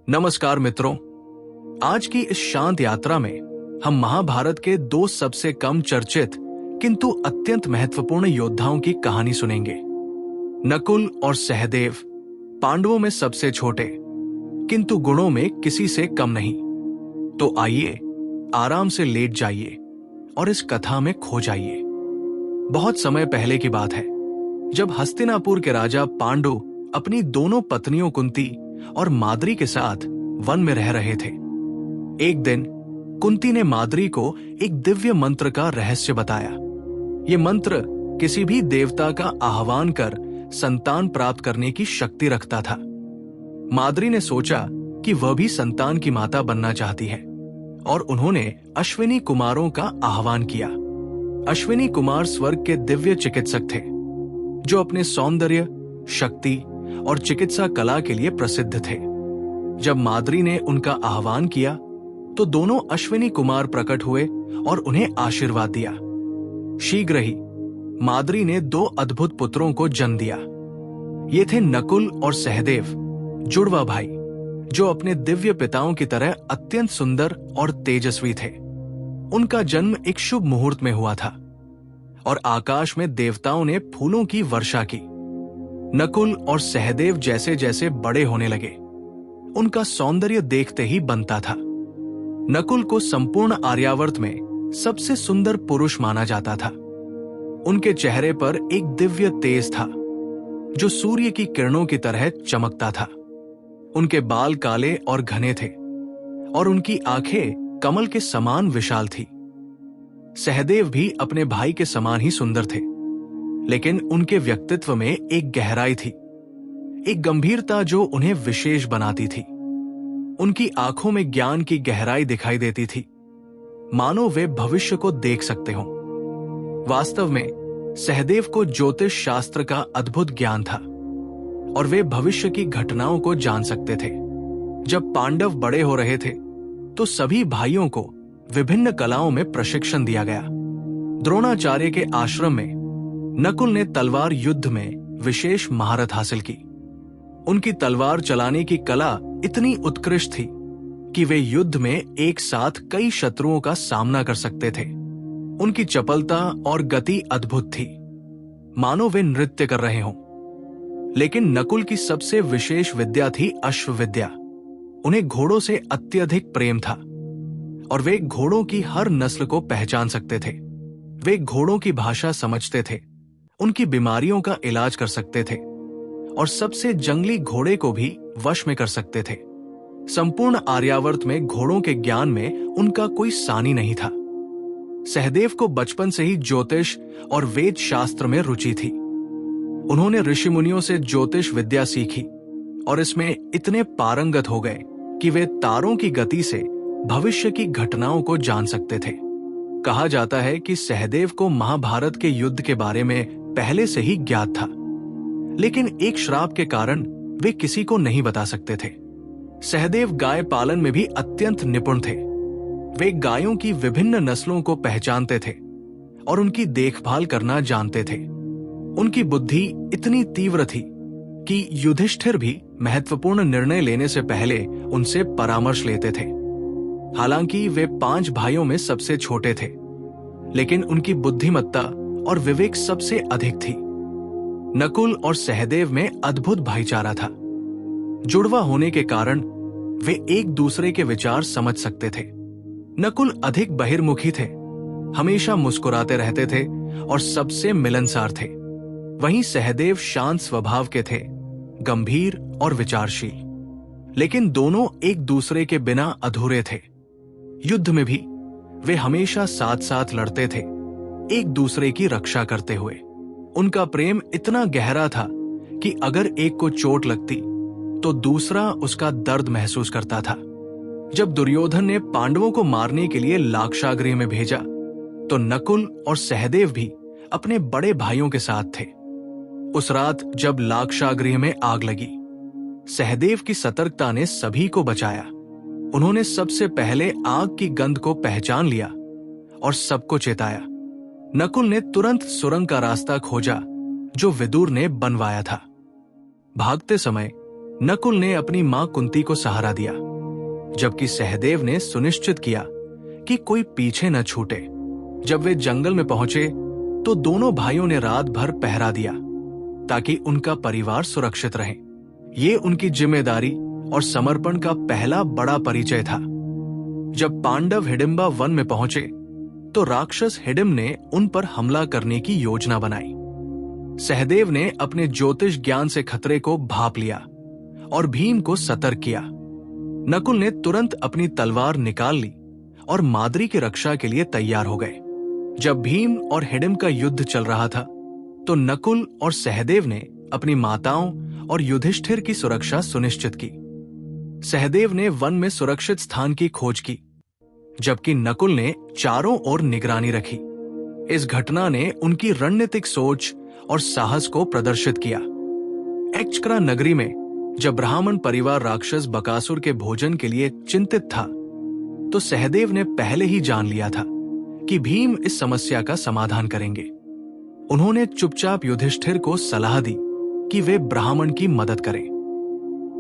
नमस्कार मित्रों, आज की इस शांत यात्रा में हम महाभारत के दो सबसे कम चर्चित किंतु अत्यंत महत्वपूर्ण योद्धाओं की कहानी सुनेंगे। नकुल और सहदेव पांडवों में सबसे छोटे किंतु गुणों में किसी से कम नहीं। तो आइए आराम से लेट जाइए और इस कथा में खो जाइए। बहुत समय पहले की बात है, जब हस्तिनापुर के राजा पांडु अपनी दोनों पत्नियों कुंती और माद्री के साथ वन में रह रहे थे। एक दिन कुंती ने माद्री को एक दिव्य मंत्र का रहस्य बताया। ये मंत्र किसी भी देवता का आह्वान कर संतान प्राप्त करने की शक्ति रखता था। माद्री ने सोचा कि वह भी संतान की माता बनना चाहती है और उन्होंने अश्विनी कुमारों का आह्वान किया। अश्विनी कुमार स्वर्ग के दिव्य चिकित्सक थे, जो अपने सौंदर्य, शक्ति और चिकित्सा कला के लिए प्रसिद्ध थे। जब माद्री ने उनका आह्वान किया तो दोनों अश्विनी कुमार प्रकट हुए और उन्हें आशीर्वाद दिया। शीघ्र ही माद्री ने दो अद्भुत पुत्रों को जन्म दिया। ये थे नकुल और सहदेव, जुड़वा भाई, जो अपने दिव्य पिताओं की तरह अत्यंत सुंदर और तेजस्वी थे। उनका जन्म एक शुभ मुहूर्त में हुआ था और आकाश में देवताओं ने फूलों की वर्षा की। नकुल और सहदेव जैसे जैसे बड़े होने लगे, उनका सौंदर्य देखते ही बनता था। नकुल को संपूर्ण आर्यावर्त में सबसे सुंदर पुरुष माना जाता था। उनके चेहरे पर एक दिव्य तेज था, जो सूर्य की किरणों की तरह चमकता था। उनके बाल काले और घने थे और उनकी आंखें कमल के समान विशाल थी। सहदेव भी अपने भाई के समान ही सुंदर थे, लेकिन उनके व्यक्तित्व में एक गहराई थी, एक गंभीरता जो उन्हें विशेष बनाती थी। उनकी आंखों में ज्ञान की गहराई दिखाई देती थी, मानो वे भविष्य को देख सकते हों। वास्तव में सहदेव को ज्योतिष शास्त्र का अद्भुत ज्ञान था और वे भविष्य की घटनाओं को जान सकते थे। जब पांडव बड़े हो रहे थे तो सभी भाइयों को विभिन्न कलाओं में प्रशिक्षण दिया गया। द्रोणाचार्य के आश्रम में नकुल ने तलवार युद्ध में विशेष महारत हासिल की। उनकी तलवार चलाने की कला इतनी उत्कृष्ट थी कि वे युद्ध में एक साथ कई शत्रुओं का सामना कर सकते थे। उनकी चपलता और गति अद्भुत थी, मानो वे नृत्य कर रहे हों। लेकिन नकुल की सबसे विशेष विद्या थी अश्व विद्या। उन्हें घोड़ों से अत्यधिक प्रेम था और वे घोड़ों की हर नस्ल को पहचान सकते थे। वे घोड़ों की भाषा समझते थे, उनकी बीमारियों का इलाज कर सकते थे और सबसे जंगली घोड़े को भी वश में कर सकते थे। संपूर्ण आर्यावर्त में घोड़ों के ज्ञान में उनका कोई सानी नहीं था। सहदेव को बचपन से ही ज्योतिष और वेद शास्त्र में रुचि थी। उन्होंने ऋषि मुनियों से ज्योतिष विद्या सीखी और इसमें इतने पारंगत हो गए कि वे तारों की गति से भविष्य की घटनाओं को जान सकते थे। कहा जाता है कि सहदेव को महाभारत के युद्ध के बारे में पहले से ही ज्ञात था, लेकिन एक श्राप के कारण वे किसी को नहीं बता सकते थे। सहदेव गाय पालन में भी अत्यंत निपुण थे। वे गायों की विभिन्न नस्लों को पहचानते थे और उनकी देखभाल करना जानते थे। उनकी बुद्धि इतनी तीव्र थी कि युधिष्ठिर भी महत्वपूर्ण निर्णय लेने से पहले उनसे परामर्श लेते थे। हालांकि वे 5 भाइयों में सबसे छोटे थे, लेकिन उनकी बुद्धिमत्ता और विवेक सबसे अधिक थी। नकुल और सहदेव में अद्भुत भाईचारा था। जुड़वा होने के कारण वे एक दूसरे के विचार समझ सकते थे। नकुल अधिक बहिर्मुखी थे, हमेशा मुस्कुराते रहते थे और सबसे मिलनसार थे। वहीं सहदेव शांत स्वभाव के थे, गंभीर और विचारशील। लेकिन दोनों एक दूसरे के बिना अधूरे थे। युद्ध में भी वे हमेशा साथ साथ लड़ते थे, एक दूसरे की रक्षा करते हुए। उनका प्रेम इतना गहरा था कि अगर एक को चोट लगती तो दूसरा उसका दर्द महसूस करता था। जब दुर्योधन ने पांडवों को मारने के लिए लाक्षागृह में भेजा तो नकुल और सहदेव भी अपने बड़े भाइयों के साथ थे। उस रात जब लाक्षागृह में आग लगी, सहदेव की सतर्कता ने सभी को बचाया। उन्होंने सबसे पहले आग की गंध को पहचान लिया और सबको चेताया। नकुल ने तुरंत सुरंग का रास्ता खोजा जो विदुर ने बनवाया था। भागते समय नकुल ने अपनी मां कुंती को सहारा दिया, जबकि सहदेव ने सुनिश्चित किया कि कोई पीछे न छूटे। जब वे जंगल में पहुंचे तो दोनों भाइयों ने रात भर पहरा दिया ताकि उनका परिवार सुरक्षित रहे। ये उनकी जिम्मेदारी और समर्पण का पहला बड़ा परिचय था। जब पांडव हिडिंबा वन में पहुंचे तो राक्षस हिडिंब ने उन पर हमला करने की योजना बनाई। सहदेव ने अपने ज्योतिष ज्ञान से खतरे को भांप लिया और भीम को सतर्क किया। नकुल ने तुरंत अपनी तलवार निकाल ली और माद्री की रक्षा के लिए तैयार हो गए। जब भीम और हिडिंब का युद्ध चल रहा था तो नकुल और सहदेव ने अपनी माताओं और युधिष्ठिर की सुरक्षा सुनिश्चित की। सहदेव ने वन में सुरक्षित स्थान की खोज की, जबकि नकुल ने चारों ओर निगरानी रखी। इस घटना ने उनकी रणनीतिक सोच और साहस को प्रदर्शित किया। एक्चक्रा नगरी में जब ब्राह्मण परिवार राक्षस बकासुर के भोजन के लिए चिंतित था तो सहदेव ने पहले ही जान लिया था कि भीम इस समस्या का समाधान करेंगे। उन्होंने चुपचाप युधिष्ठिर को सलाह दी कि वे ब्राह्मण की मदद करें।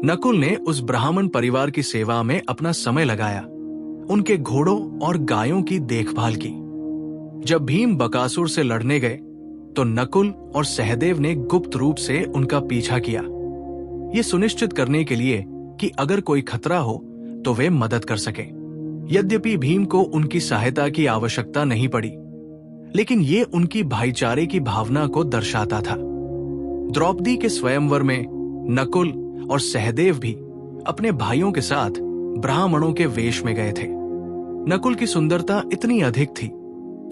नकुल ने उस ब्राह्मण परिवार की सेवा में अपना समय लगाया, उनके घोड़ों और गायों की देखभाल की। जब भीम बकासुर से लड़ने गए तो नकुल और सहदेव ने गुप्त रूप से उनका पीछा किया, ये सुनिश्चित करने के लिए कि अगर कोई खतरा हो तो वे मदद कर सकें। यद्यपि भीम को उनकी सहायता की आवश्यकता नहीं पड़ी, लेकिन ये उनकी भाईचारे की भावना को दर्शाता था। द्रौपदी के स्वयंवर में नकुल और सहदेव भी अपने भाइयों के साथ ब्राह्मणों के वेश में गए थे। नकुल की सुंदरता इतनी अधिक थी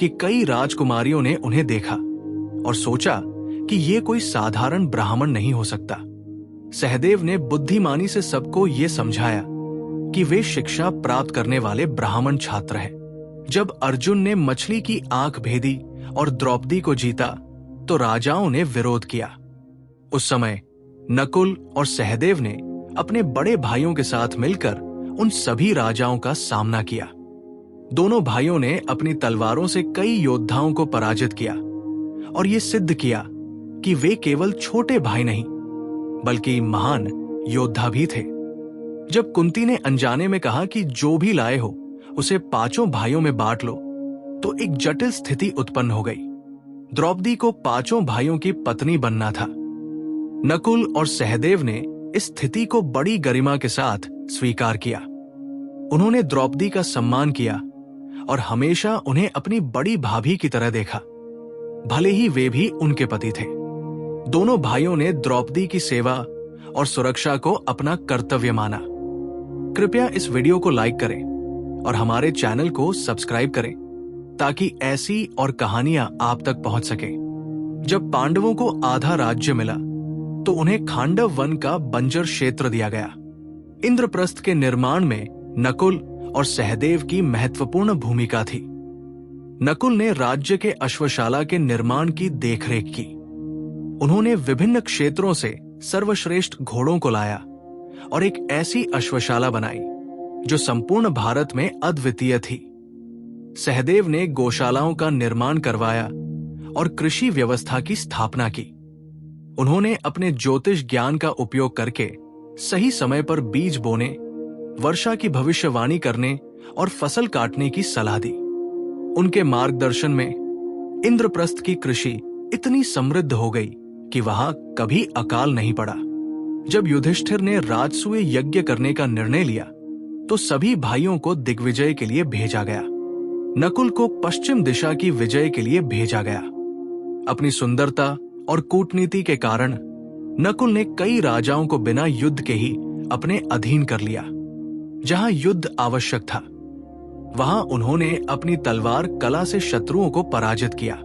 कि कई राजकुमारियों ने उन्हें देखा और सोचा कि ये कोई साधारण ब्राह्मण नहीं हो सकता। सहदेव ने बुद्धिमानी से सबको ये समझाया कि वे शिक्षा प्राप्त करने वाले ब्राह्मण छात्र हैं। जब अर्जुन ने मछली की आंख भेदी और द्रौपदी को जीता तो राजाओं ने विरोध किया। उस समय नकुल और सहदेव ने अपने बड़े भाइयों के साथ मिलकर उन सभी राजाओं का सामना किया। दोनों भाइयों ने अपनी तलवारों से कई योद्धाओं को पराजित किया और ये सिद्ध किया कि वे केवल छोटे भाई नहीं बल्कि महान योद्धा भी थे। जब कुंती ने अनजाने में कहा कि जो भी लाए हो उसे पांचों भाइयों में बांट लो तो एक जटिल स्थिति उत्पन्न हो गई। द्रौपदी को पांचों भाइयों की पत्नी बनना था। नकुल और सहदेव ने इस स्थिति को बड़ी गरिमा के साथ स्वीकार किया। उन्होंने द्रौपदी का सम्मान किया और हमेशा उन्हें अपनी बड़ी भाभी की तरह देखा, भले ही वे भी उनके पति थे। दोनों भाइयों ने द्रौपदी की सेवा और सुरक्षा को अपना कर्तव्य माना। कृपया इस वीडियो को लाइक करें और हमारे चैनल को सब्सक्राइब करें ताकि ऐसी और कहानियां आप तक पहुंच सके। जब पांडवों को आधा राज्य मिला तो उन्हें खांडव वन का बंजर क्षेत्र दिया गया। इंद्रप्रस्थ के निर्माण में नकुल और सहदेव की महत्वपूर्ण भूमिका थी। नकुल ने राज्य के अश्वशाला के निर्माण की देखरेख की। उन्होंने विभिन्न क्षेत्रों से सर्वश्रेष्ठ घोड़ों को लाया और एक ऐसी अश्वशाला बनाई जो संपूर्ण भारत में अद्वितीय थी। सहदेव ने गौशालाओं का निर्माण करवाया और कृषि व्यवस्था की स्थापना की। उन्होंने अपने ज्योतिष ज्ञान का उपयोग करके सही समय पर बीज बोने, वर्षा की भविष्यवाणी करने और फसल काटने की सलाह दी। उनके मार्गदर्शन में इंद्रप्रस्थ की कृषि इतनी समृद्ध हो गई कि वहां कभी अकाल नहीं पड़ा। जब युधिष्ठिर ने राजसूय यज्ञ करने का निर्णय लिया तो सभी भाइयों को दिग्विजय के लिए भेजा गया। नकुल को पश्चिम दिशा की विजय के लिए भेजा गया। अपनी सुंदरता और कूटनीति के कारण नकुल ने कई राजाओं को बिना युद्ध के ही अपने अधीन कर लिया। जहां युद्ध आवश्यक था वहां उन्होंने अपनी तलवार कला से शत्रुओं को पराजित किया।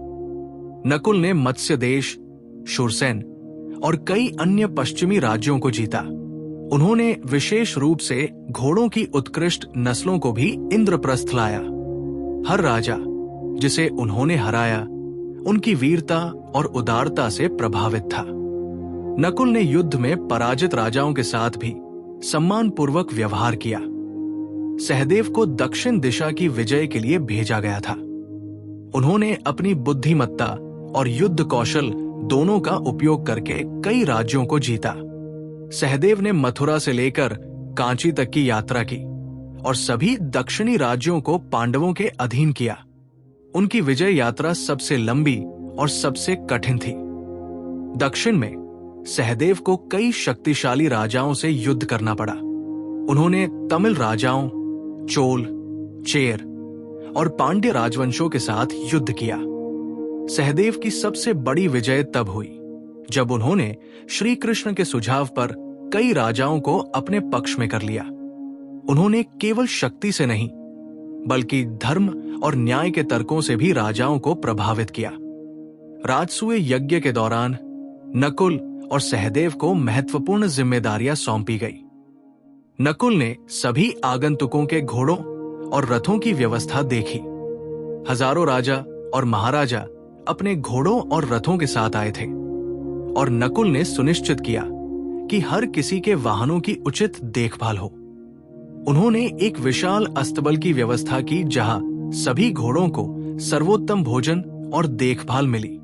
नकुल ने मत्स्य देश, शूरसेन और कई अन्य पश्चिमी राज्यों को जीता। उन्होंने विशेष रूप से घोड़ों की उत्कृष्ट नस्लों को भी इंद्रप्रस्थ लाया। हर राजा जिसे उन्होंने हराया उनकी वीरता और उदारता से प्रभावित था। नकुल ने युद्ध में पराजित राजाओं के साथ भी सम्मानपूर्वक व्यवहार किया। सहदेव को दक्षिण दिशा की विजय के लिए भेजा गया था। उन्होंने अपनी बुद्धिमत्ता और युद्ध कौशल दोनों का उपयोग करके कई राज्यों को जीता। सहदेव ने मथुरा से लेकर कांची तक की यात्रा की और सभी दक्षिणी राज्यों को पांडवों के अधीन किया। उनकी विजय यात्रा सबसे लंबी और सबसे कठिन थी। दक्षिण में सहदेव को कई शक्तिशाली राजाओं से युद्ध करना पड़ा। उन्होंने तमिल राजाओं, चोल, चेर और पांड्य राजवंशों के साथ युद्ध किया। सहदेव की सबसे बड़ी विजय तब हुई जब उन्होंने श्री कृष्ण के सुझाव पर कई राजाओं को अपने पक्ष में कर लिया। उन्होंने केवल शक्ति से नहीं बल्कि धर्म और न्याय के तर्कों से भी राजाओं को प्रभावित किया। राजसूय यज्ञ के दौरान नकुल और सहदेव को महत्वपूर्ण जिम्मेदारियां सौंपी गई। नकुल ने सभी आगंतुकों के घोड़ों और रथों की व्यवस्था देखी। हजारों राजा और महाराजा अपने घोड़ों और रथों के साथ आए थे और नकुल ने सुनिश्चित किया कि हर किसी के वाहनों की उचित देखभाल हो। उन्होंने एक विशाल अस्तबल की व्यवस्था की जहां सभी घोड़ों को सर्वोत्तम भोजन और देखभाल मिली।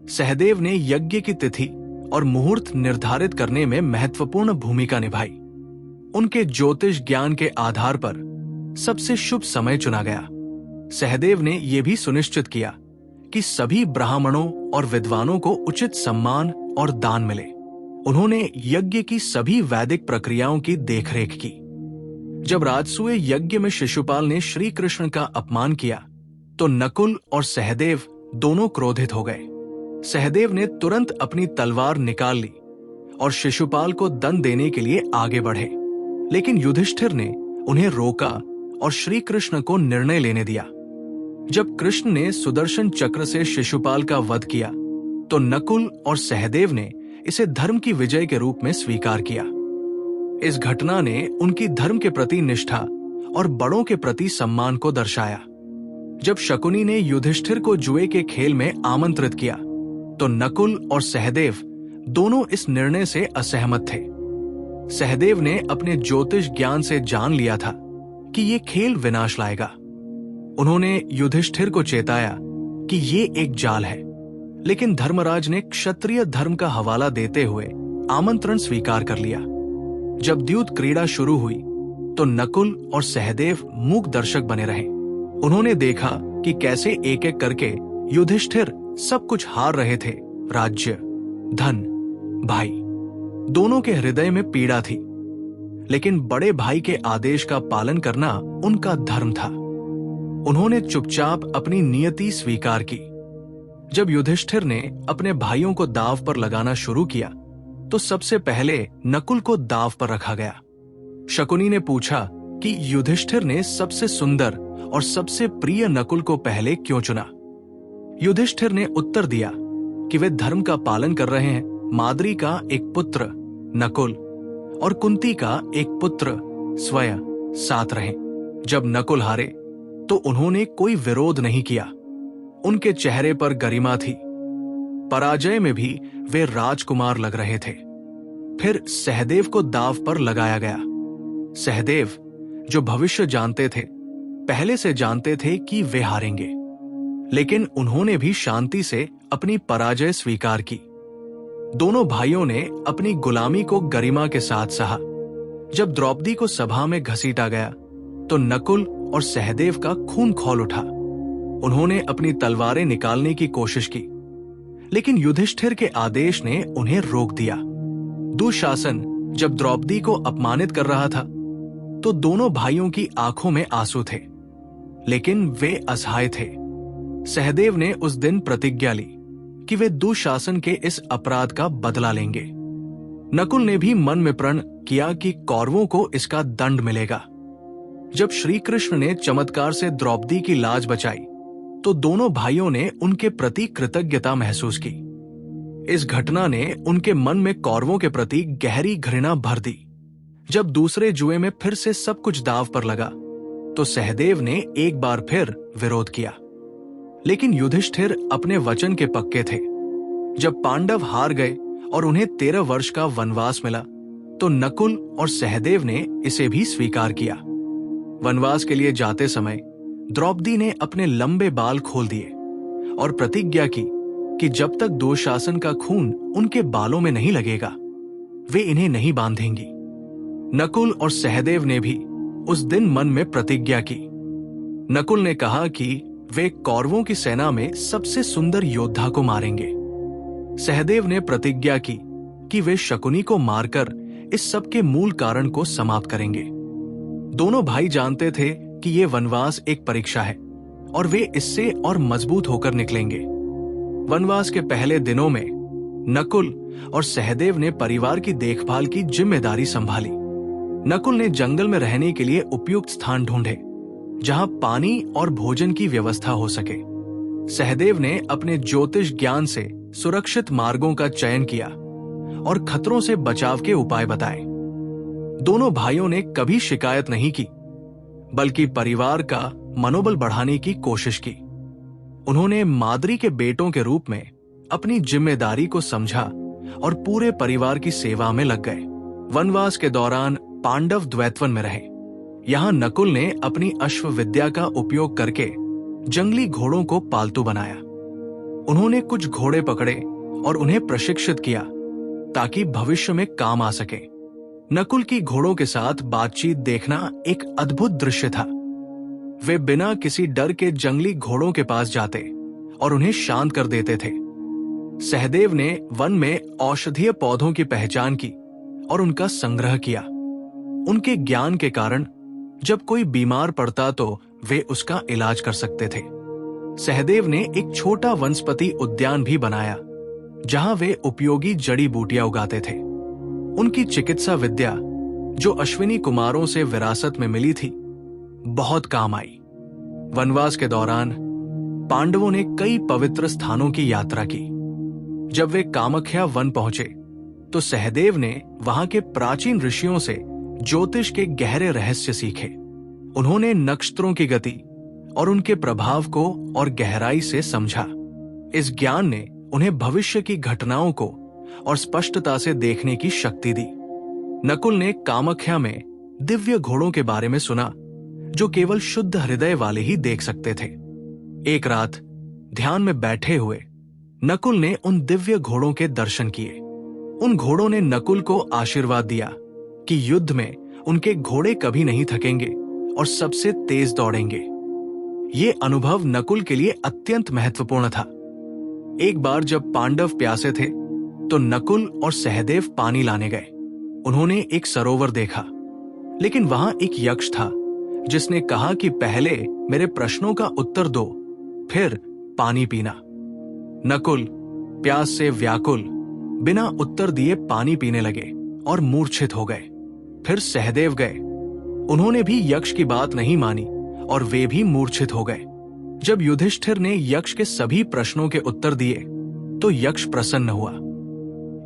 सहदेव ने यज्ञ की तिथि और मुहूर्त निर्धारित करने में महत्वपूर्ण भूमिका निभाई। उनके ज्योतिष ज्ञान के आधार पर सबसे शुभ समय चुना गया। सहदेव ने यह भी सुनिश्चित किया कि सभी ब्राह्मणों और विद्वानों को उचित सम्मान और दान मिले। उन्होंने यज्ञ की सभी वैदिक प्रक्रियाओं की देखरेख की। जब राजसूय यज्ञ में शिशुपाल ने श्री कृष्ण का अपमान किया तो नकुल और सहदेव दोनों क्रोधित हो गए। सहदेव ने तुरंत अपनी तलवार निकाल ली और शिशुपाल को दंड देने के लिए आगे बढ़े, लेकिन युधिष्ठिर ने उन्हें रोका और श्री कृष्ण को निर्णय लेने दिया। जब कृष्ण ने सुदर्शन चक्र से शिशुपाल का वध किया तो नकुल और सहदेव ने इसे धर्म की विजय के रूप में स्वीकार किया। इस घटना ने उनकी धर्म के प्रति निष्ठा और बड़ों के प्रति सम्मान को दर्शाया। जब शकुनी ने युधिष्ठिर को जुए के खेल में आमंत्रित किया तो नकुल और सहदेव दोनों इस निर्णय से असहमत थे। सहदेव ने अपने ज्योतिष ज्ञान से जान लिया था कि ये खेल विनाश लाएगा। उन्होंने युधिष्ठिर को चेताया कि ये एक जाल है, लेकिन धर्मराज ने क्षत्रिय धर्म का हवाला देते हुए आमंत्रण स्वीकार कर लिया। जब द्यूत क्रीड़ा शुरू हुई तो नकुल और सहदेव मूक दर्शक बने रहे। उन्होंने देखा कि कैसे एक एक करके युधिष्ठिर सब कुछ हार रहे थे। राज्य, धन, भाई, दोनों के हृदय में पीड़ा थी, लेकिन बड़े भाई के आदेश का पालन करना उनका धर्म था। उन्होंने चुपचाप अपनी नियति स्वीकार की। जब युधिष्ठिर ने अपने भाइयों को दांव पर लगाना शुरू किया तो सबसे पहले नकुल को दांव पर रखा गया। शकुनी ने पूछा कि युधिष्ठिर ने सबसे सुंदर और सबसे प्रिय नकुल को पहले क्यों चुना। युधिष्ठिर ने उत्तर दिया कि वे धर्म का पालन कर रहे हैं। माद्री का एक पुत्र नकुल और कुंती का एक पुत्र स्वयं साथ रहे। जब नकुल हारे तो उन्होंने कोई विरोध नहीं किया। उनके चेहरे पर गरिमा थी। पराजय में भी वे राजकुमार लग रहे थे। फिर सहदेव को दांव पर लगाया गया। सहदेव, जो भविष्य जानते थे, पहले से जानते थे कि वे हारेंगे, लेकिन उन्होंने भी शांति से अपनी पराजय स्वीकार की। दोनों भाइयों ने अपनी गुलामी को गरिमा के साथ सहा। जब द्रौपदी को सभा में घसीटा गया तो नकुल और सहदेव का खून खौल उठा। उन्होंने अपनी तलवारें निकालने की कोशिश की, लेकिन युधिष्ठिर के आदेश ने उन्हें रोक दिया। दुशासन जब द्रौपदी को अपमानित कर रहा था तो दोनों भाइयों की आंखों में आंसू थे, लेकिन वे असहाय थे। सहदेव ने उस दिन प्रतिज्ञा ली कि वे दुशासन के इस अपराध का बदला लेंगे। नकुल ने भी मन में प्रण किया कि कौरवों को इसका दंड मिलेगा। जब श्री कृष्ण ने चमत्कार से द्रौपदी की लाज बचाई तो दोनों भाइयों ने उनके प्रति कृतज्ञता महसूस की। इस घटना ने उनके मन में कौरवों के प्रति गहरी घृणा भर दी। जब दूसरे जुए में फिर से सब कुछ दांव पर लगा तो सहदेव ने एक बार फिर विरोध किया, लेकिन युधिष्ठिर अपने वचन के पक्के थे। जब पांडव हार गए और उन्हें 13 वर्ष का वनवास मिला तो नकुल और सहदेव ने इसे भी स्वीकार किया। वनवास के लिए जाते समय द्रौपदी ने अपने लंबे बाल खोल दिए और प्रतिज्ञा की कि जब तक दुशासन का खून उनके बालों में नहीं लगेगा वे इन्हें नहीं बांधेंगी। नकुल और सहदेव ने भी उस दिन मन में प्रतिज्ञा की। नकुल ने कहा कि वे कौरवों की सेना में सबसे सुंदर योद्धा को मारेंगे। सहदेव ने प्रतिज्ञा की कि वे शकुनी को मारकर इस सब के मूल कारण को समाप्त करेंगे। दोनों भाई जानते थे कि ये वनवास एक परीक्षा है और वे इससे और मजबूत होकर निकलेंगे। वनवास के पहले दिनों में नकुल और सहदेव ने परिवार की देखभाल की जिम्मेदारी संभाली। नकुल ने जंगल में रहने के लिए उपयुक्त स्थान ढूंढे जहां पानी और भोजन की व्यवस्था हो सके। सहदेव ने अपने ज्योतिष ज्ञान से सुरक्षित मार्गों का चयन किया और खतरों से बचाव के उपाय बताए। दोनों भाइयों ने कभी शिकायत नहीं की, बल्कि परिवार का मनोबल बढ़ाने की कोशिश की। उन्होंने माद्री के बेटों के रूप में अपनी जिम्मेदारी को समझा और पूरे परिवार की सेवा में लग गए। वनवास के दौरान पांडव द्वैतवन में रहे। यहां नकुल ने अपनी अश्व विद्या का उपयोग करके जंगली घोड़ों को पालतू बनाया। उन्होंने कुछ घोड़े पकड़े और उन्हें प्रशिक्षित किया ताकि भविष्य में काम आ सके। नकुल की घोड़ों के साथ बातचीत देखना एक अद्भुत दृश्य था। वे बिना किसी डर के जंगली घोड़ों के पास जाते और उन्हें शांत कर देते थे। सहदेव ने वन में औषधीय पौधों की पहचान की और उनका संग्रह किया। उनके ज्ञान के कारण जब कोई बीमार पड़ता तो वे उसका इलाज कर सकते थे। सहदेव ने एक छोटा वनस्पति उद्यान भी बनाया जहां वे उपयोगी जड़ी बूटियां उगाते थे। उनकी चिकित्सा विद्या, जो अश्विनी कुमारों से विरासत में मिली थी, बहुत काम आई। वनवास के दौरान पांडवों ने कई पवित्र स्थानों की यात्रा की। जब वे कामख्या वन पहुंचे तो सहदेव ने वहां के प्राचीन ऋषियों से ज्योतिष के गहरे रहस्य सीखे। उन्होंने नक्षत्रों की गति और उनके प्रभाव को और गहराई से समझा। इस ज्ञान ने उन्हें भविष्य की घटनाओं को और स्पष्टता से देखने की शक्ति दी। नकुल ने कामख्या में दिव्य घोड़ों के बारे में सुना जो केवल शुद्ध हृदय वाले ही देख सकते थे। एक रात ध्यान में बैठे हुए नकुल ने उन दिव्य घोड़ों के दर्शन किए। उन घोड़ों ने नकुल को आशीर्वाद दिया कि युद्ध में उनके घोड़े कभी नहीं थकेंगे और सबसे तेज दौड़ेंगे। ये अनुभव नकुल के लिए अत्यंत महत्वपूर्ण था। एक बार जब पांडव प्यासे थे तो नकुल और सहदेव पानी लाने गए। उन्होंने एक सरोवर देखा, लेकिन वहां एक यक्ष था जिसने कहा कि पहले मेरे प्रश्नों का उत्तर दो, फिर पानी पीना। नकुल प्यास से व्याकुल बिना उत्तर दिए पानी पीने लगे और मूर्छित हो गए। फिर सहदेव गए। उन्होंने भी यक्ष की बात नहीं मानी और वे भी मूर्छित हो गए। जब युधिष्ठिर ने यक्ष के सभी प्रश्नों के उत्तर दिए तो यक्ष प्रसन्न हुआ।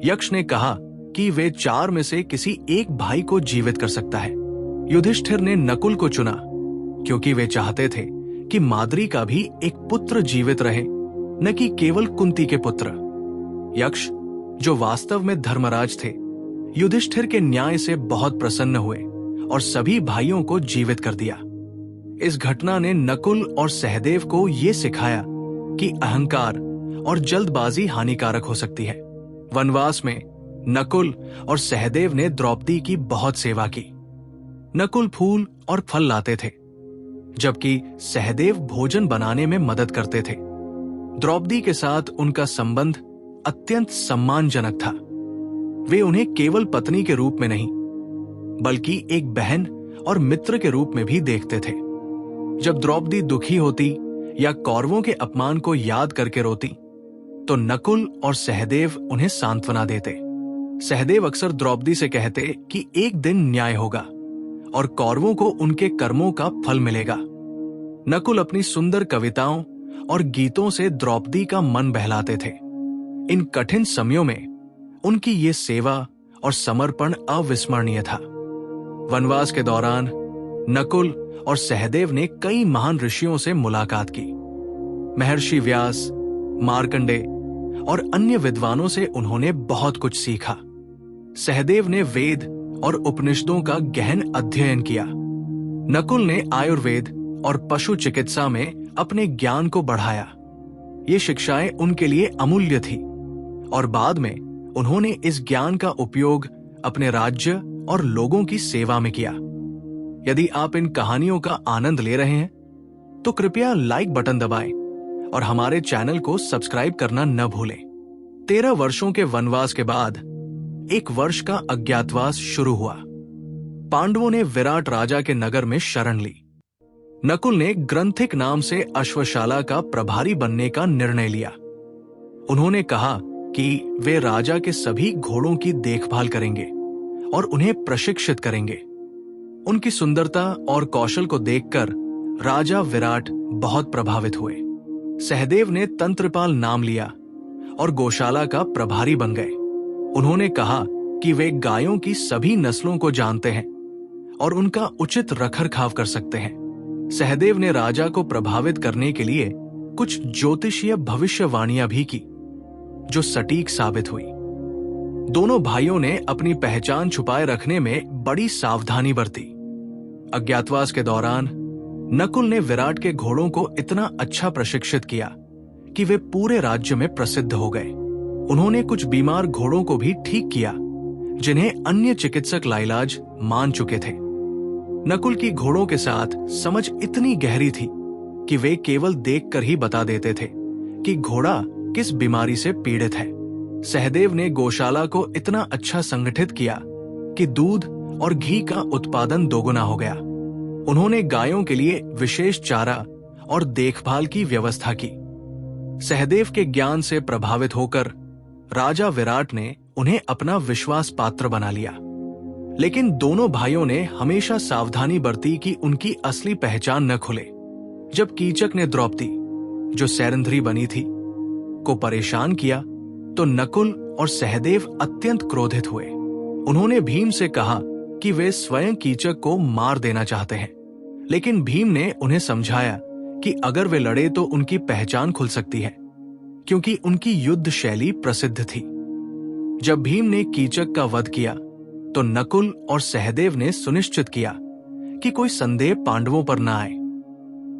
यक्ष ने कहा कि वे 4 में से किसी एक भाई को जीवित कर सकता है। युधिष्ठिर ने नकुल को चुना क्योंकि वे चाहते थे कि माद्री का भी एक पुत्र जीवित रहे, न कि केवल कुंती के पुत्र। यक्ष, जो वास्तव में धर्मराज थे, युधिष्ठिर के न्याय से बहुत प्रसन्न हुए और सभी भाइयों को जीवित कर दिया। इस घटना ने नकुल और सहदेव को यह सिखाया कि अहंकार और जल्दबाजी हानिकारक हो सकती है। वनवास में नकुल और सहदेव ने द्रौपदी की बहुत सेवा की। नकुल फूल और फल लाते थे, जबकि सहदेव भोजन बनाने में मदद करते थे। द्रौपदी के साथ उनका संबंध अत्यंत सम्मानजनक था। वे उन्हें केवल पत्नी के रूप में नहीं, बल्कि एक बहन और मित्र के रूप में भी देखते थे। जब द्रौपदी दुखी होती या कौरवों के अपमान को याद करके रोती, तो नकुल और सहदेव उन्हें सांत्वना देते। सहदेव अक्सर द्रौपदी से कहते कि एक दिन न्याय होगा और कौरवों को उनके कर्मों का फल मिलेगा। नकुल अपनी सुंदर कविताओं और गीतों से द्रौपदी का मन बहलाते थे। इन कठिन समयों में उनकी ये सेवा और समर्पण अविस्मरणीय था। वनवास के दौरान नकुल और सहदेव ने कई महान ऋषियों से मुलाकात की। महर्षि व्यास, मार्कंडे और अन्य विद्वानों से उन्होंने बहुत कुछ सीखा। सहदेव ने वेद और उपनिषदों का गहन अध्ययन किया। नकुल ने आयुर्वेद और पशु चिकित्सा में अपने ज्ञान को बढ़ाया। ये शिक्षाएं उनके लिए अमूल्य थी और बाद में उन्होंने इस ज्ञान का उपयोग अपने राज्य और लोगों की सेवा में किया। यदि आप इन कहानियों का आनंद ले रहे हैं तो कृपया लाइक बटन दबाएं और हमारे चैनल को सब्सक्राइब करना न भूलें। 13 वर्षों के वनवास के बाद 1 वर्ष का अज्ञातवास शुरू हुआ। पांडवों ने विराट राजा के नगर में शरण ली। नकुल ने ग्रंथिक नाम से अश्वशाला का प्रभारी बनने का निर्णय लिया। उन्होंने कहा कि वे राजा के सभी घोड़ों की देखभाल करेंगे और उन्हें प्रशिक्षित करेंगे। उनकी सुंदरता और कौशल को देखकर राजा विराट बहुत प्रभावित हुए। सहदेव ने तंत्रपाल नाम लिया और गौशाला का प्रभारी बन गए। उन्होंने कहा कि वे गायों की सभी नस्लों को जानते हैं और उनका उचित रखरखाव कर सकते हैं। सहदेव ने राजा को प्रभावित करने के लिए कुछ ज्योतिषीय भविष्यवाणियां भी की, जो सटीक साबित हुई। दोनों भाइयों ने अपनी पहचान छुपाए रखने में बड़ी सावधानी बरती। अज्ञातवास के दौरान नकुल ने विराट के घोड़ों को इतना अच्छा प्रशिक्षित किया कि वे पूरे राज्य में प्रसिद्ध हो गए। उन्होंने कुछ बीमार घोड़ों को भी ठीक किया, जिन्हें अन्य चिकित्सक लाइलाज मान चुके थे। नकुल की घोड़ों के साथ समझ इतनी गहरी थी कि वे केवल देखकर ही बता देते थे कि घोड़ा किस बीमारी से पीड़ित है। सहदेव ने गौशाला को इतना अच्छा संगठित किया कि दूध और घी का उत्पादन दोगुना हो गया। उन्होंने गायों के लिए विशेष चारा और देखभाल की व्यवस्था की। सहदेव के ज्ञान से प्रभावित होकर राजा विराट ने उन्हें अपना विश्वास पात्र बना लिया। लेकिन दोनों भाइयों ने हमेशा सावधानी बरती कि उनकी असली पहचान न खुले। जब कीचक ने द्रौपदी, जो सैरंध्री बनी थी, को परेशान किया तो नकुल और सहदेव अत्यंत क्रोधित हुए। उन्होंने भीम से कहा कि वे स्वयं कीचक को मार देना चाहते हैं, लेकिन भीम ने उन्हें समझाया कि अगर वे लड़े तो उनकी पहचान खुल सकती है, क्योंकि उनकी युद्ध शैली प्रसिद्ध थी। जब भीम ने कीचक का वध किया तो नकुल और सहदेव ने सुनिश्चित किया कि कोई संदेह पांडवों पर न आए।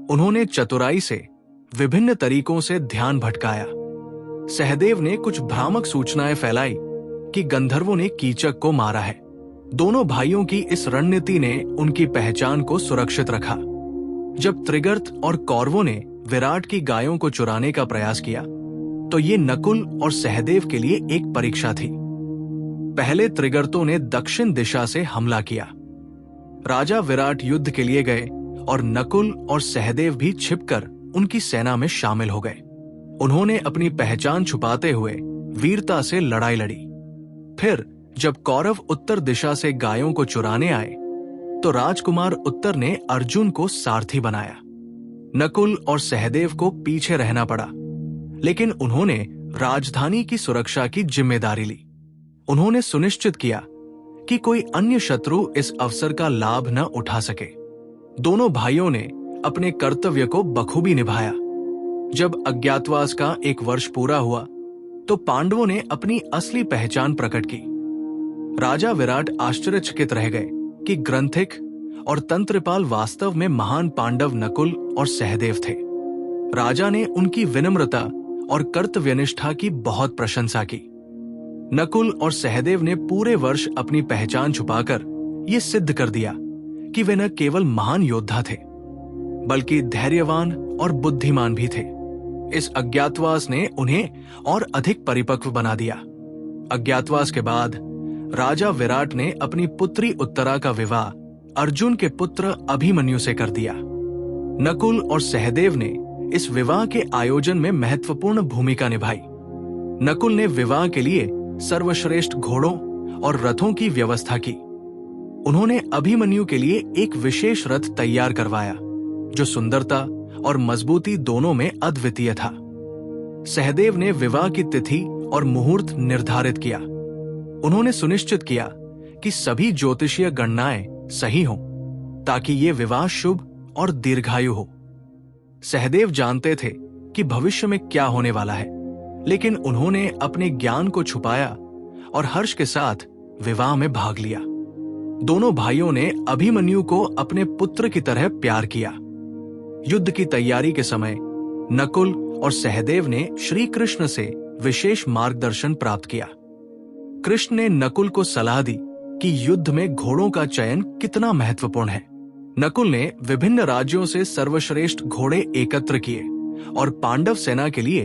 उन्होंने चतुराई से विभिन्न तरीकों से ध्यान भटकाया। सहदेव ने कुछ भ्रामक सूचनाएं फैलाई कि गंधर्वों ने कीचक को मारा है। दोनों भाइयों की इस रणनीति ने उनकी पहचान को सुरक्षित रखा। जब त्रिगर्त और कौरवों ने विराट की गायों को चुराने का प्रयास किया तो ये नकुल और सहदेव के लिए एक परीक्षा थी। पहले त्रिगर्तों ने दक्षिण दिशा से हमला किया। राजा विराट युद्ध के लिए गए और नकुल और सहदेव भी छिपकर उनकी सेना में शामिल हो गए। उन्होंने अपनी पहचान छुपाते हुए वीरता से लड़ाई लड़ी। फिर जब कौरव उत्तर दिशा से गायों को चुराने आए तो राजकुमार उत्तर ने अर्जुन को सारथी बनाया। नकुल और सहदेव को पीछे रहना पड़ा, लेकिन उन्होंने राजधानी की सुरक्षा की जिम्मेदारी ली। उन्होंने सुनिश्चित किया कि कोई अन्य शत्रु इस अवसर का लाभ न उठा सके। दोनों भाइयों ने अपने कर्तव्य को बखूबी निभाया। जब अज्ञातवास का 1 वर्ष पूरा हुआ तो पांडवों ने अपनी असली पहचान प्रकट की। राजा विराट आश्चर्यचकित रह गए कि ग्रंथिक और तंत्रपाल वास्तव में महान पांडव नकुल और सहदेव थे। राजा ने उनकी विनम्रता और कर्तव्यनिष्ठा की बहुत प्रशंसा की। नकुल और सहदेव ने पूरे वर्ष अपनी पहचान छुपाकर ये सिद्ध कर दिया कि वे न केवल महान योद्धा थे, बल्कि धैर्यवान और बुद्धिमान भी थे। इस अज्ञातवास ने उन्हें और अधिक परिपक्व बना दिया। अज्ञातवास के बाद राजा विराट ने अपनी पुत्री उत्तरा का विवाह अर्जुन के पुत्र अभिमन्यु से कर दिया। नकुल और सहदेव ने इस विवाह के आयोजन में महत्वपूर्ण भूमिका निभाई। नकुल ने विवाह के लिए सर्वश्रेष्ठ घोड़ों और रथों की व्यवस्था की। उन्होंने अभिमन्यु के लिए एक विशेष रथ तैयार करवाया, जो सुंदरता और मजबूती दोनों में अद्वितीय था। सहदेव ने विवाह की तिथि और मुहूर्त निर्धारित किया। उन्होंने सुनिश्चित किया कि सभी ज्योतिषीय गणनाएं सही हों, ताकि ये विवाह शुभ और दीर्घायु हो। सहदेव जानते थे कि भविष्य में क्या होने वाला है, लेकिन उन्होंने अपने ज्ञान को छुपाया और हर्ष के साथ विवाह में भाग लिया। दोनों भाइयों ने अभिमन्यु को अपने पुत्र की तरह प्यार किया। युद्ध की तैयारी के समय नकुल और सहदेव ने श्री कृष्ण से विशेष मार्गदर्शन प्राप्त किया। कृष्ण ने नकुल को सलाह दी कि युद्ध में घोड़ों का चयन कितना महत्वपूर्ण है। नकुल ने विभिन्न राज्यों से सर्वश्रेष्ठ घोड़े एकत्र किए और पांडव सेना के लिए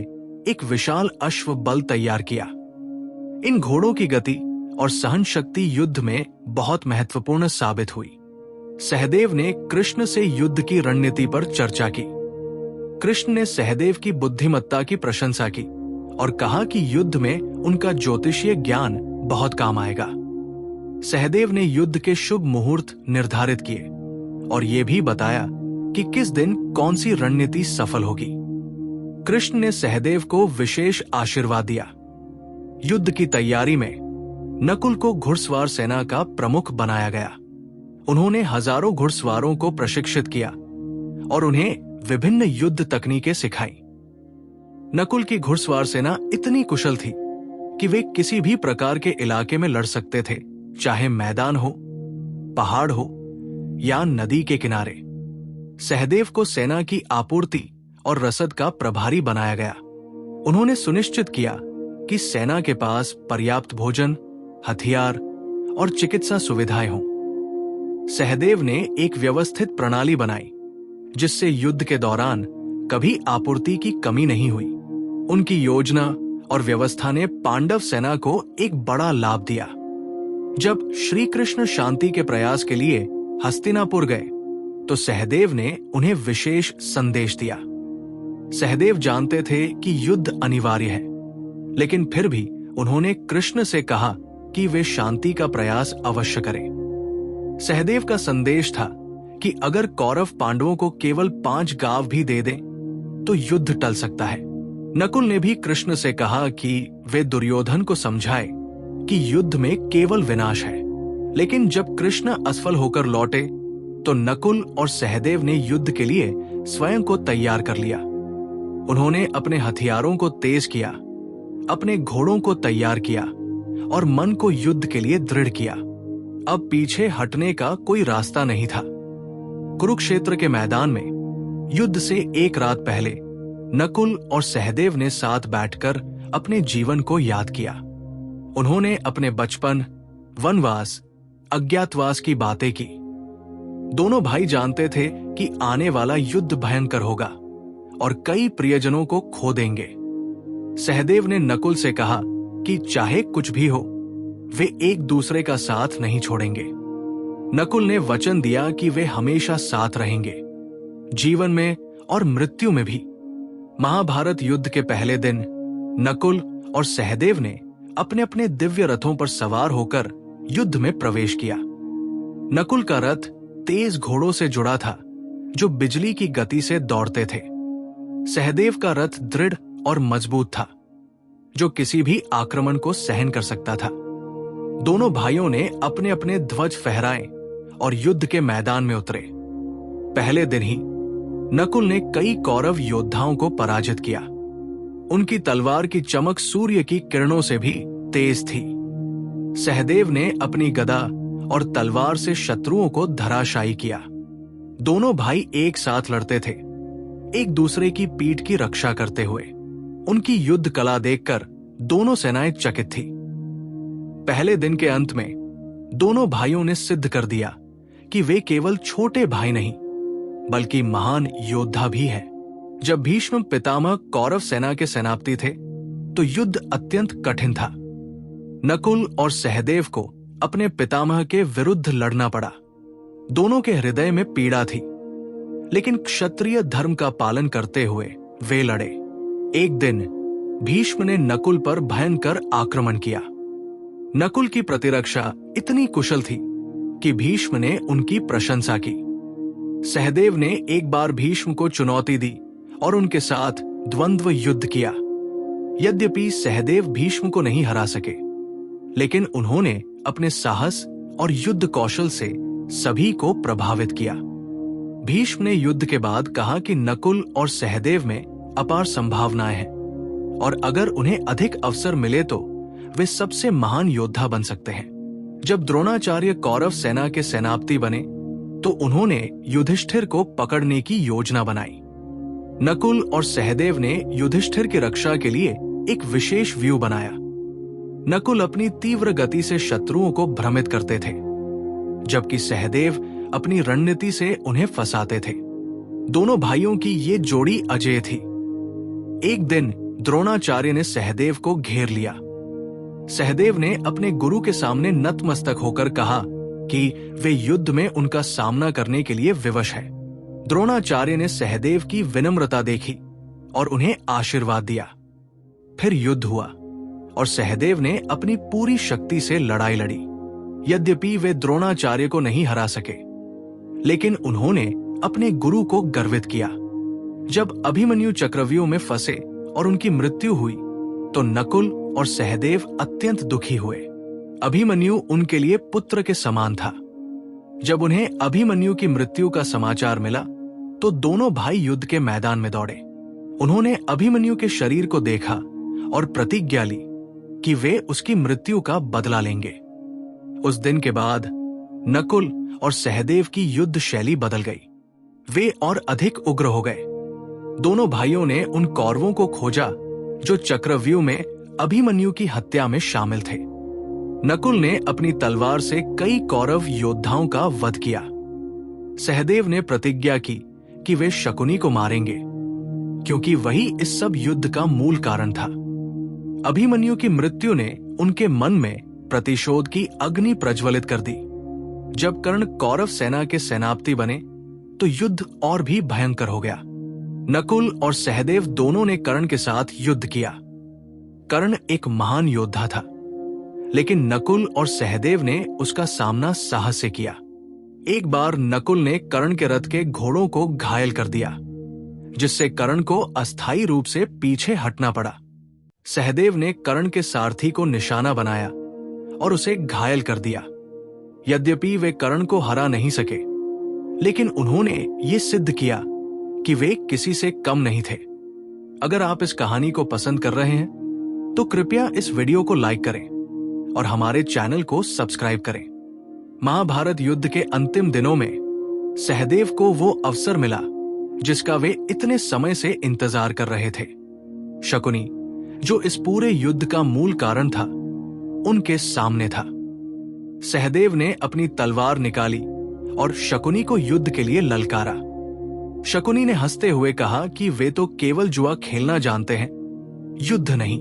एक विशाल अश्व बल तैयार किया। इन घोड़ों की गति और सहन शक्ति युद्ध में बहुत महत्वपूर्ण साबित हुई। सहदेव ने कृष्ण से युद्ध की रणनीति पर चर्चा की। कृष्ण ने सहदेव की बुद्धिमत्ता की प्रशंसा की और कहा कि युद्ध में उनका ज्योतिषीय ज्ञान बहुत काम आएगा। सहदेव ने युद्ध के शुभ मुहूर्त निर्धारित किए और ये भी बताया कि किस दिन कौन सी रणनीति सफल होगी। कृष्ण ने सहदेव को विशेष आशीर्वाद दिया। युद्ध की तैयारी में नकुल को घुड़सवार सेना का प्रमुख बनाया गया। उन्होंने हजारों घुड़सवारों को प्रशिक्षित किया और उन्हें विभिन्न युद्ध तकनीकें सिखाई। नकुल की घुड़सवार सेना इतनी कुशल थी कि वे किसी भी प्रकार के इलाके में लड़ सकते थे, चाहे मैदान हो, पहाड़ हो या नदी के किनारे। सहदेव को सेना की आपूर्ति और रसद का प्रभारी बनाया गया। उन्होंने सुनिश्चित किया कि सेना के पास पर्याप्त भोजन, हथियार और चिकित्सा सुविधाएं हों। सहदेव ने एक व्यवस्थित प्रणाली बनाई जिससे युद्ध के दौरान कभी आपूर्ति की कमी नहीं हुई। उनकी योजना और व्यवस्था ने पांडव सेना को एक बड़ा लाभ दिया। जब श्री कृष्ण शांति के प्रयास के लिए हस्तिनापुर गए तो सहदेव ने उन्हें विशेष संदेश दिया। सहदेव जानते थे कि युद्ध अनिवार्य है, लेकिन फिर भी उन्होंने कृष्ण से कहा कि वे शांति का प्रयास अवश्य करें। सहदेव का संदेश था कि अगर कौरव पांडवों को केवल 5 गांव भी दे दें तो युद्ध टल सकता है। नकुल ने भी कृष्ण से कहा कि वे दुर्योधन को समझाए कि युद्ध में केवल विनाश है। लेकिन जब कृष्ण असफल होकर लौटे तो नकुल और सहदेव ने युद्ध के लिए स्वयं को तैयार कर लिया। उन्होंने अपने हथियारों को तेज किया, अपने घोड़ों को तैयार किया और मन को युद्ध के लिए दृढ़ किया। अब पीछे हटने का कोई रास्ता नहीं था। कुरुक्षेत्र के मैदान में युद्ध से एक रात पहले नकुल और सहदेव ने साथ बैठकर अपने जीवन को याद किया। उन्होंने अपने बचपन, वनवास, अज्ञातवास की बातें की। दोनों भाई जानते थे कि आने वाला युद्ध भयंकर होगा और कई प्रियजनों को खो देंगे। सहदेव ने नकुल से कहा कि चाहे कुछ भी हो, वे एक दूसरे का साथ नहीं छोड़ेंगे। नकुल ने वचन दिया कि वे हमेशा साथ रहेंगे, जीवन में और मृत्यु में भी। महाभारत युद्ध के पहले दिन नकुल और सहदेव ने अपने अपने दिव्य रथों पर सवार होकर युद्ध में प्रवेश किया। नकुल का रथ तेज घोड़ों से जुड़ा था जो बिजली की गति से दौड़ते थे। सहदेव का रथ दृढ़ और मजबूत था जो किसी भी आक्रमण को सहन कर सकता था। दोनों भाइयों ने अपने अपने ध्वज फहराए और युद्ध के मैदान में उतरे। पहले दिन ही नकुल ने कई कौरव योद्धाओं को पराजित किया। उनकी तलवार की चमक सूर्य की किरणों से भी तेज थी। सहदेव ने अपनी गदा और तलवार से शत्रुओं को धराशायी किया। दोनों भाई एक साथ लड़ते थे, एक दूसरे की पीठ की रक्षा करते हुए। उनकी युद्ध कला देखकर दोनों सेनाएं चकित थी। पहले दिन के अंत में दोनों भाइयों ने सिद्ध कर दिया कि वे केवल छोटे भाई नहीं बल्कि महान योद्धा भी हैं। जब भीष्म पितामह कौरव सेना के सेनापति थे तो युद्ध अत्यंत कठिन था। नकुल और सहदेव को अपने पितामह के विरुद्ध लड़ना पड़ा। दोनों के हृदय में पीड़ा थी, लेकिन क्षत्रिय धर्म का पालन करते हुए वे लड़े। एक दिन भीष्म ने नकुल पर भयंकर आक्रमण किया। नकुल की प्रतिरक्षा इतनी कुशल थी कि भीष्म ने उनकी प्रशंसा की। सहदेव ने एक बार भीष्म को चुनौती दी और उनके साथ द्वंद्व युद्ध किया। यद्यपि सहदेव भीष्म को नहीं हरा सके, लेकिन उन्होंने अपने साहस और युद्ध कौशल से सभी को प्रभावित किया। भीष्म ने युद्ध के बाद कहा कि नकुल और सहदेव में अपार संभावनाएं हैं और अगर उन्हें अधिक अवसर मिले तो वे सबसे महान योद्धा बन सकते हैं। जब द्रोणाचार्य कौरव सेना के सेनापति बने तो उन्होंने युधिष्ठिर को पकड़ने की योजना बनाई। नकुल और सहदेव ने युधिष्ठिर की रक्षा के लिए एक विशेष व्यूह बनाया। नकुल अपनी तीव्र गति से शत्रुओं को भ्रमित करते थे, जबकि सहदेव अपनी रणनीति से उन्हें फंसाते थे। दोनों भाइयों की ये जोड़ी अजेय थी। एक दिन द्रोणाचार्य ने सहदेव को घेर लिया। सहदेव ने अपने गुरु के सामने नतमस्तक होकर कहा कि वे युद्ध में उनका सामना करने के लिए विवश है। द्रोणाचार्य ने सहदेव की विनम्रता देखी और उन्हें आशीर्वाद दिया। फिर युद्ध हुआ और सहदेव ने अपनी पूरी शक्ति से लड़ाई लड़ी। यद्यपि वे द्रोणाचार्य को नहीं हरा सके, लेकिन उन्होंने अपने गुरु को गर्वित किया। जब अभिमन्यु चक्रव्यूह में फंसे और उनकी मृत्यु हुई तो नकुल और सहदेव अत्यंत दुखी हुए। अभिमन्यु उनके लिए पुत्र के समान था। जब उन्हें अभिमन्यु की मृत्यु का समाचार मिला तो दोनों भाई युद्ध के मैदान में दौड़े। उन्होंने अभिमन्यु के शरीर को देखा और प्रतिज्ञा ली कि वे उसकी मृत्यु का बदला लेंगे। उस दिन के बाद नकुल और सहदेव की युद्ध शैली बदल गई। वे और अधिक उग्र हो गए। दोनों भाइयों ने उन कौरवों को खोजा जो चक्रव्यूह में अभिमन्यु की हत्या में शामिल थे। नकुल ने अपनी तलवार से कई कौरव योद्धाओं का वध किया। सहदेव ने प्रतिज्ञा की कि वे शकुनी को मारेंगे, क्योंकि वही इस सब युद्ध का मूल कारण था। अभिमन्यु की मृत्यु ने उनके मन में प्रतिशोध की अग्नि प्रज्वलित कर दी। जब कर्ण कौरव सेना के सेनापति बने तो युद्ध और भी भयंकर हो गया। नकुल और सहदेव दोनों ने कर्ण के साथ युद्ध किया। कर्ण एक महान योद्धा था, लेकिन नकुल और सहदेव ने उसका सामना साहस से किया। एक बार नकुल ने कर्ण के रथ के घोड़ों को घायल कर दिया, जिससे कर्ण को अस्थायी रूप से पीछे हटना पड़ा। सहदेव ने कर्ण के सारथी को निशाना बनाया और उसे घायल कर दिया। यद्यपि वे कर्ण को हरा नहीं सके, लेकिन उन्होंने ये सिद्ध किया कि वे किसी से कम नहीं थे। अगर आप इस कहानी को पसंद कर रहे हैं तो कृपया इस वीडियो को लाइक करें और हमारे चैनल को सब्सक्राइब करें। महाभारत युद्ध के अंतिम दिनों में सहदेव को वो अवसर मिला जिसका वे इतने समय से इंतजार कर रहे थे। शकुनी, जो इस पूरे युद्ध का मूल कारण था, उनके सामने था। सहदेव ने अपनी तलवार निकाली और शकुनी को युद्ध के लिए ललकारा। शकुनी ने हंसते हुए कहा कि वे तो केवल जुआ खेलना जानते हैं, युद्ध नहीं।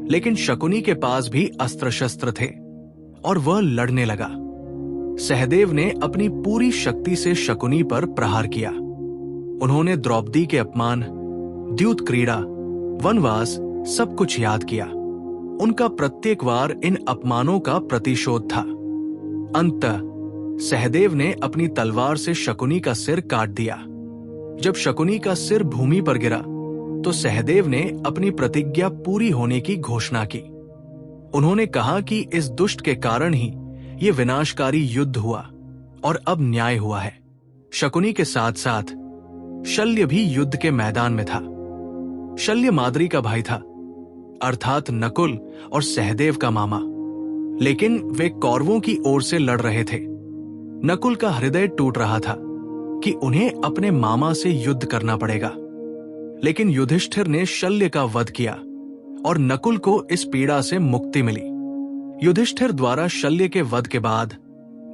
लेकिन शकुनी के पास भी अस्त्र शस्त्र थे और वह लड़ने लगा। सहदेव ने अपनी पूरी शक्ति से शकुनी पर प्रहार किया। उन्होंने द्रौपदी के अपमान, द्यूत क्रीड़ा, वनवास सब कुछ याद किया। उनका प्रत्येक वार इन अपमानों का प्रतिशोध था। अंततः सहदेव ने अपनी तलवार से शकुनी का सिर काट दिया। जब शकुनी का सिर भूमि पर गिरा तो सहदेव ने अपनी प्रतिज्ञा पूरी होने की घोषणा की। उन्होंने कहा कि इस दुष्ट के कारण ही ये विनाशकारी युद्ध हुआ और अब न्याय हुआ है। शकुनी के साथ साथ शल्य भी युद्ध के मैदान में था। शल्य माद्री का भाई था, अर्थात नकुल और सहदेव का मामा, लेकिन वे कौरवों की ओर से लड़ रहे थे। नकुल का हृदय टूट रहा था कि उन्हें अपने मामा से युद्ध करना पड़ेगा, लेकिन युधिष्ठिर ने शल्य का वध किया और नकुल को इस पीड़ा से मुक्ति मिली। युधिष्ठिर द्वारा शल्य के वध के बाद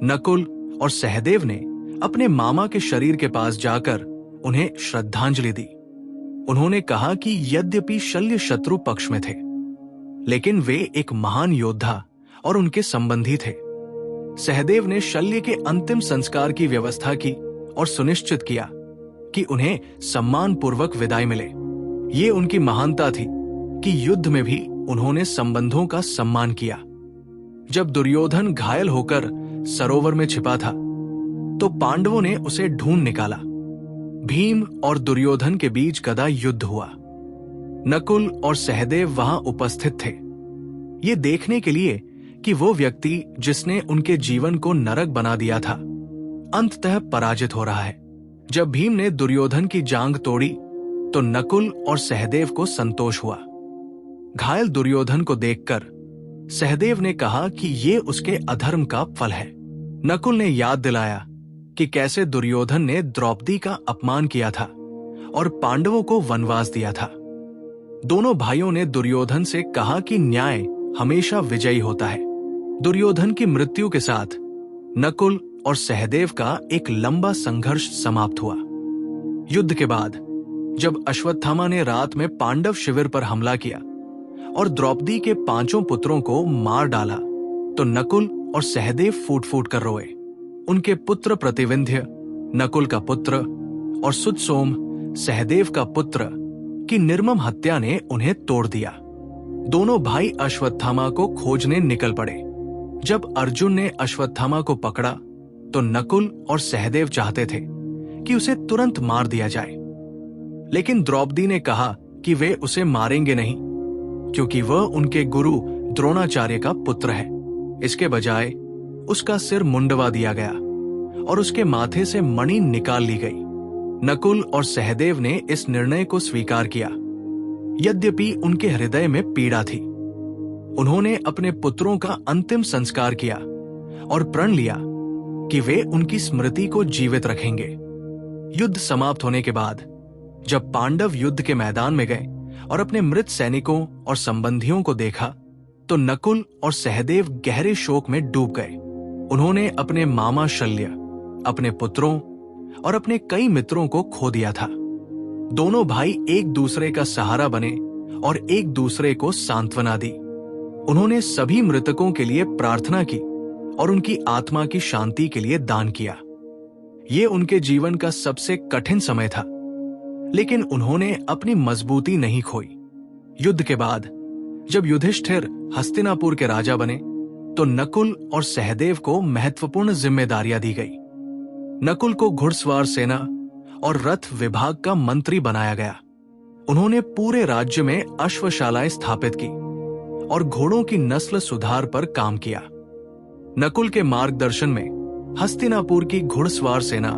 नकुल और सहदेव ने अपने मामा के शरीर के पास जाकर उन्हें श्रद्धांजलि दी। उन्होंने कहा कि यद्यपि शल्य शत्रु पक्ष में थे, लेकिन वे एक महान योद्धा और उनके संबंधी थे। सहदेव ने शल्य के अंतिम संस्कार की व्यवस्था की और सुनिश्चित किया कि उन्हें सम्मान पूर्वक विदाई मिले। ये उनकी महानता थी कि युद्ध में भी उन्होंने संबंधों का सम्मान किया। जब दुर्योधन घायल होकर सरोवर में छिपा था तो पांडवों ने उसे ढूंढ निकाला। भीम और दुर्योधन के बीच गदा युद्ध हुआ। नकुल और सहदेव वहां उपस्थित थे, ये देखने के लिए कि वो व्यक्ति जिसने उनके जीवन को नरक बना दिया था अंततः पराजित हो रहा है। जब भीम ने दुर्योधन की जांघ तोड़ी तो नकुल और सहदेव को संतोष हुआ। घायल दुर्योधन को देखकर सहदेव ने कहा कि ये उसके अधर्म का फल है। नकुल ने याद दिलाया कि कैसे दुर्योधन ने द्रौपदी का अपमान किया था और पांडवों को वनवास दिया था। दोनों भाइयों ने दुर्योधन से कहा कि न्याय हमेशा विजयी होता है। दुर्योधन की मृत्यु के साथ नकुल और सहदेव का एक लंबा संघर्ष समाप्त हुआ। युद्ध के बाद जब अश्वत्थामा ने रात में पांडव शिविर पर हमला किया और द्रौपदी के 5 पुत्रों को मार डाला, तो नकुल और सहदेव फूट फूट कर रोए। उनके पुत्र प्रतिविंध्य, नकुल का पुत्र, और सुतसोम, सहदेव का पुत्र, की निर्मम हत्या ने उन्हें तोड़ दिया। दोनों भाई अश्वत्थामा को खोजने निकल पड़े। जब अर्जुन ने अश्वत्थामा को पकड़ा तो नकुल और सहदेव चाहते थे कि उसे तुरंत मार दिया जाए, लेकिन द्रौपदी ने कहा कि वे उसे मारेंगे नहीं, क्योंकि वह उनके गुरु द्रोणाचार्य का पुत्र है। इसके बजाय उसका सिर मुंडवा दिया गया और उसके माथे से मणि निकाल ली गई। नकुल और सहदेव ने इस निर्णय को स्वीकार किया, यद्यपि उनके हृदय में पीड़ा थी। उन्होंने अपने पुत्रों का अंतिम संस्कार किया और प्रण लिया कि वे उनकी स्मृति को जीवित रखेंगे। युद्ध समाप्त होने के बाद जब पांडव युद्ध के मैदान में गए और अपने मृत सैनिकों और संबंधियों को देखा, तो नकुल और सहदेव गहरे शोक में डूब गए। उन्होंने अपने मामा शल्य, अपने पुत्रों और अपने कई मित्रों को खो दिया था। दोनों भाई एक दूसरे का सहारा बने और एक दूसरे को सांत्वना दी। उन्होंने सभी मृतकों के लिए प्रार्थना की और उनकी आत्मा की शांति के लिए दान किया। ये उनके जीवन का सबसे कठिन समय था, लेकिन उन्होंने अपनी मजबूती नहीं खोई। युद्ध के बाद जब युधिष्ठिर हस्तिनापुर के राजा बने, तो नकुल और सहदेव को महत्वपूर्ण जिम्मेदारियां दी गई। नकुल को घुड़सवार सेना और रथ विभाग का मंत्री बनाया गया। उन्होंने पूरे राज्य में अश्वशालाएं स्थापित की और घोड़ों की नस्ल सुधार पर काम किया। नकुल के मार्गदर्शन में हस्तिनापुर की घुड़सवार सेना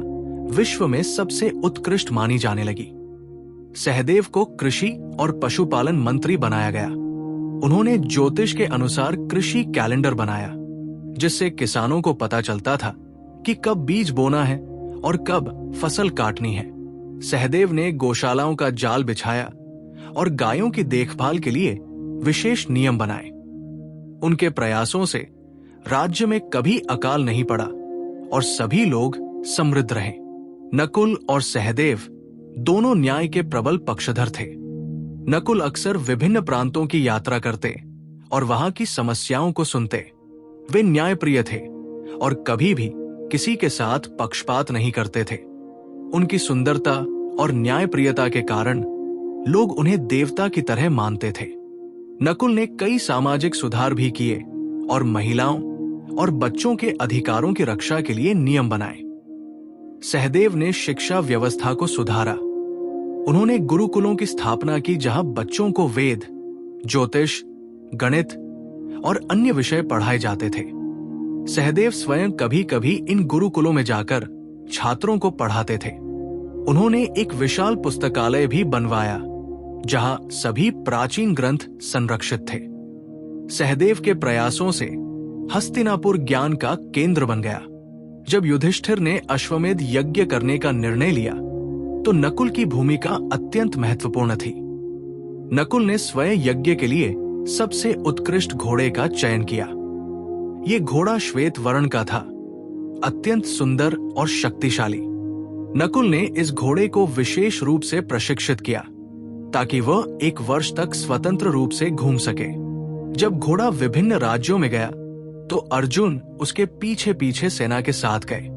विश्व में सबसे उत्कृष्ट मानी जाने लगी। सहदेव को कृषि और पशुपालन मंत्री बनाया गया। उन्होंने ज्योतिष के अनुसार कृषि कैलेंडर बनाया, जिससे किसानों को पता चलता था कि कब बीज बोना है और कब फसल काटनी है। सहदेव ने गौशालाओं का जाल बिछाया और गायों की देखभाल के लिए विशेष नियम बनाए। उनके प्रयासों से राज्य में कभी अकाल नहीं पड़ा और सभी लोग समृद्ध रहे। नकुल और सहदेव दोनों न्याय के प्रबल पक्षधर थे। नकुल अक्सर विभिन्न प्रांतों की यात्रा करते और वहां की समस्याओं को सुनते। वे न्यायप्रिय थे और कभी भी किसी के साथ पक्षपात नहीं करते थे। उनकी सुंदरता और न्यायप्रियता के कारण लोग उन्हें देवता की तरह मानते थे। नकुल ने कई सामाजिक सुधार भी किए और महिलाओं और बच्चों के अधिकारों की रक्षा के लिए नियम बनाए। सहदेव ने शिक्षा व्यवस्था को सुधारा। उन्होंने गुरुकुलों की स्थापना की, जहां बच्चों को वेद, ज्योतिष, गणित और अन्य विषय पढ़ाए जाते थे। सहदेव स्वयं कभी कभी इन गुरुकुलों में जाकर छात्रों को पढ़ाते थे। उन्होंने एक विशाल पुस्तकालय भी बनवाया, जहां सभी प्राचीन ग्रंथ संरक्षित थे। सहदेव के प्रयासों से हस्तिनापुर ज्ञान का केंद्र बन गया। जब युधिष्ठिर ने अश्वमेध यज्ञ करने का निर्णय लिया, तो नकुल की भूमिका अत्यंत महत्वपूर्ण थी। नकुल ने स्वयं यज्ञ के लिए सबसे उत्कृष्ट घोड़े का चयन किया। ये घोड़ा श्वेत वर्ण का था, अत्यंत सुंदर और शक्तिशाली। नकुल ने इस घोड़े को विशेष रूप से प्रशिक्षित किया ताकि वह 1 वर्ष तक स्वतंत्र रूप से घूम सके। जब घोड़ा विभिन्न राज्यों में गया, तो अर्जुन उसके पीछे पीछे सेना के साथ गए।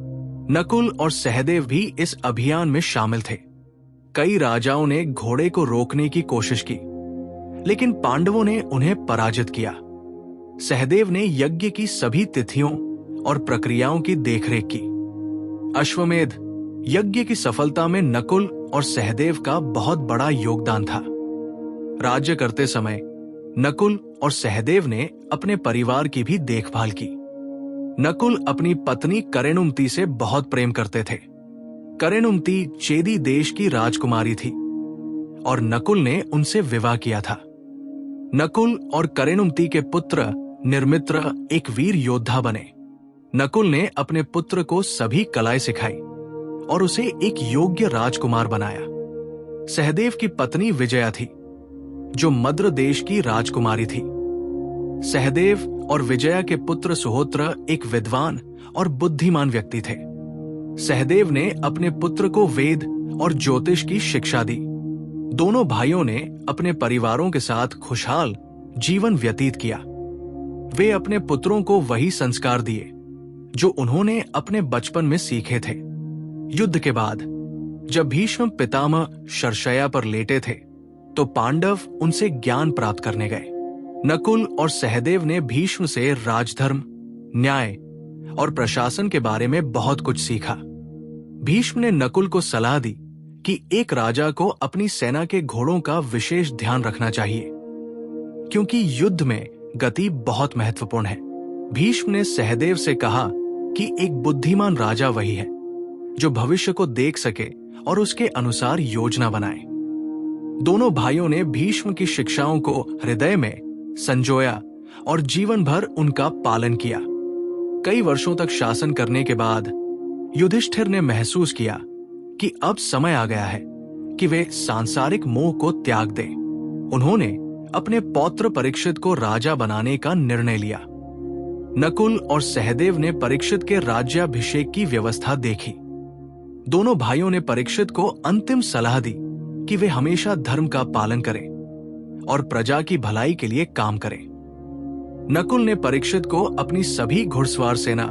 नकुल और सहदेव भी इस अभियान में शामिल थे। कई राजाओं ने घोड़े को रोकने की कोशिश की, लेकिन पांडवों ने उन्हें पराजित किया। सहदेव ने यज्ञ की सभी तिथियों और प्रक्रियाओं की देखरेख की। अश्वमेध यज्ञ की सफलता में नकुल और सहदेव का बहुत बड़ा योगदान था। राज्य करते समय नकुल और सहदेव ने अपने परिवार की भी देखभाल की। नकुल अपनी पत्नी करेनुमती से बहुत प्रेम करते थे। करेनुमती चेदी देश की राजकुमारी थी और नकुल ने उनसे विवाह किया था। नकुल और करेनुमती के पुत्र निर्मित्र एक वीर योद्धा बने। नकुल ने अपने पुत्र को सभी कलाएं सिखाई और उसे एक योग्य राजकुमार बनाया। सहदेव की पत्नी विजया थी, जो मद्र देश की राजकुमारी थी। सहदेव और विजया के पुत्र सुहोत्र एक विद्वान और बुद्धिमान व्यक्ति थे। सहदेव ने अपने पुत्र को वेद और ज्योतिष की शिक्षा दी। दोनों भाइयों ने अपने परिवारों के साथ खुशहाल जीवन व्यतीत किया। वे अपने पुत्रों को वही संस्कार दिए जो उन्होंने अपने बचपन में सीखे थे। युद्ध के बाद जब भीष्म पितामह शरशय्या पर लेटे थे तो पांडव उनसे ज्ञान प्राप्त करने गए। नकुल और सहदेव ने भीष्म से राजधर्म, न्याय और प्रशासन के बारे में बहुत कुछ सीखा। भीष्म ने नकुल को सलाह दी कि एक राजा को अपनी सेना के घोड़ों का विशेष ध्यान रखना चाहिए, क्योंकि युद्ध में गति बहुत महत्वपूर्ण है। भीष्म ने सहदेव से कहा कि एक बुद्धिमान राजा वही है जो भविष्य को देख सके और उसके अनुसार योजना बनाए। दोनों भाइयों ने भीष्म की शिक्षाओं को हृदय में संजोया और जीवन भर उनका पालन किया। कई वर्षों तक शासन करने के बाद युधिष्ठिर ने महसूस किया कि अब समय आ गया है कि वे सांसारिक मोह को त्याग दें। उन्होंने अपने पौत्र परीक्षित को राजा बनाने का निर्णय लिया। नकुल और सहदेव ने परीक्षित के राज्याभिषेक की व्यवस्था देखी। दोनों भाइयों ने परीक्षित को अंतिम सलाह दी कि वे हमेशा धर्म का पालन करें और प्रजा की भलाई के लिए काम करें। नकुल ने परीक्षित को अपनी सभी घुड़सवार सेना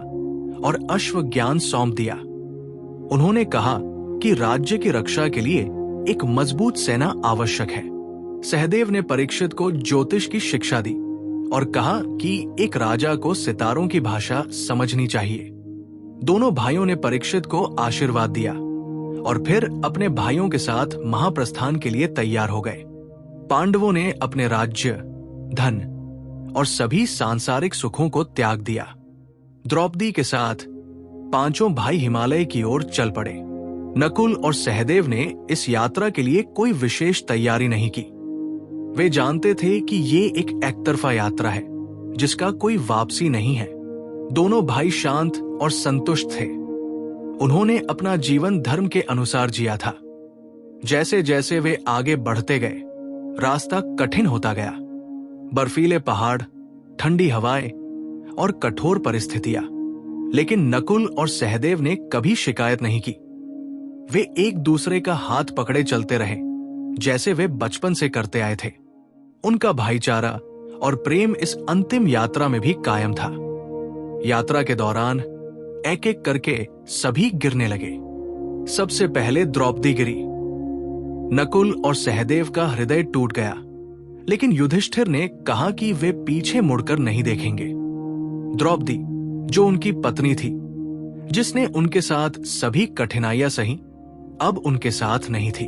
और अश्व ज्ञान सौंप दिया। उन्होंने कहा कि राज्य की रक्षा के लिए एक मजबूत सेना आवश्यक है। सहदेव ने परीक्षित को ज्योतिष की शिक्षा दी और कहा कि एक राजा को सितारों की भाषा समझनी चाहिए। दोनों भाइयों ने परीक्षित को आशीर्वाद दिया और फिर अपने भाइयों के साथ महाप्रस्थान के लिए तैयार हो गए। पांडवों ने अपने राज्य, धन और सभी सांसारिक सुखों को त्याग दिया। द्रौपदी के साथ पांचों भाई हिमालय की ओर चल पड़े। नकुल और सहदेव ने इस यात्रा के लिए कोई विशेष तैयारी नहीं की। वे जानते थे कि ये एक एकतरफा यात्रा है जिसका कोई वापसी नहीं है। दोनों भाई शांत और संतुष्ट थे। उन्होंने अपना जीवन धर्म के अनुसार जिया था। जैसे जैसे वे आगे बढ़ते गए, रास्ता कठिन होता गया। बर्फीले पहाड़, ठंडी हवाएं और कठोर परिस्थितियां, लेकिन नकुल और सहदेव ने कभी शिकायत नहीं की। वे एक दूसरे का हाथ पकड़े चलते रहे जैसे वे बचपन से करते आए थे। उनका भाईचारा और प्रेम इस अंतिम यात्रा में भी कायम था। यात्रा के दौरान एक एक करके सभी गिरने लगे। सबसे पहले द्रौपदी गिरी। नकुल और सहदेव का हृदय टूट गया, लेकिन युधिष्ठिर ने कहा कि वे पीछे मुड़कर नहीं देखेंगे। द्रौपदी, जो उनकी पत्नी थी, जिसने उनके साथ सभी कठिनाइयां सही, अब उनके साथ नहीं थी।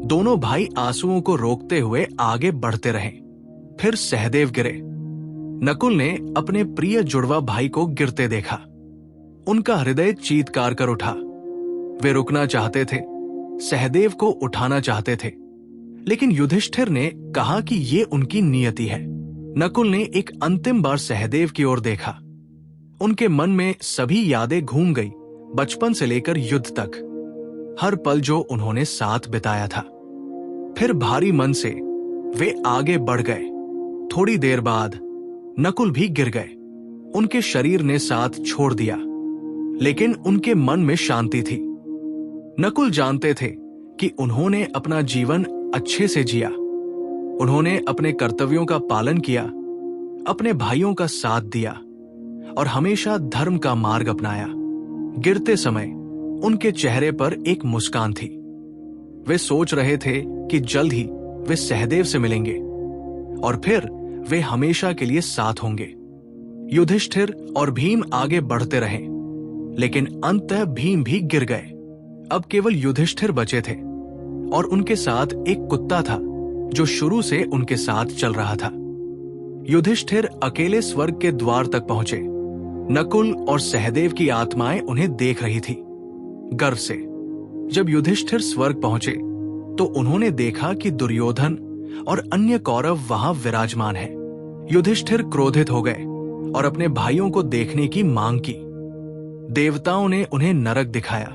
दोनों भाई आंसुओं को रोकते हुए आगे बढ़ते रहे। फिर सहदेव गिरे। नकुल ने अपने प्रिय जुड़वा भाई को गिरते देखा। उनका हृदय चीत्कार कर उठा। वे रुकना चाहते थे, सहदेव को उठाना चाहते थे, लेकिन युधिष्ठिर ने कहा कि ये उनकी नियति है। नकुल ने एक अंतिम बार सहदेव की ओर देखा। उनके मन में सभी यादें घूम गई, बचपन से लेकर युद्ध तक, हर पल जो उन्होंने साथ बिताया था। फिर भारी मन से वे आगे बढ़ गए। थोड़ी देर बाद नकुल भी गिर गए। उनके शरीर ने साथ छोड़ दिया, लेकिन उनके मन में शांति थी। नकुल जानते थे कि उन्होंने अपना जीवन अच्छे से जिया। उन्होंने अपने कर्तव्यों का पालन किया, अपने भाइयों का साथ दिया और हमेशा धर्म का मार्ग अपनाया। गिरते समय उनके चेहरे पर एक मुस्कान थी। वे सोच रहे थे कि जल्द ही वे सहदेव से मिलेंगे और फिर वे हमेशा के लिए साथ होंगे। युधिष्ठिर और भीम आगे बढ़ते रहे, लेकिन अंततः भीम भी गिर गए। अब केवल युधिष्ठिर बचे थे और उनके साथ एक कुत्ता था जो शुरू से उनके साथ चल रहा था। युधिष्ठिर अकेले स्वर्ग के द्वार तक पहुंचे। नकुल और सहदेव की आत्माएं उन्हें देख रही थी। गर्व से जब युधिष्ठिर स्वर्ग पहुंचे तो उन्होंने देखा कि दुर्योधन और अन्य कौरव वहां विराजमान है। युधिष्ठिर क्रोधित हो गए और अपने भाइयों को देखने की मांग की। देवताओं ने उन्हें नरक दिखाया,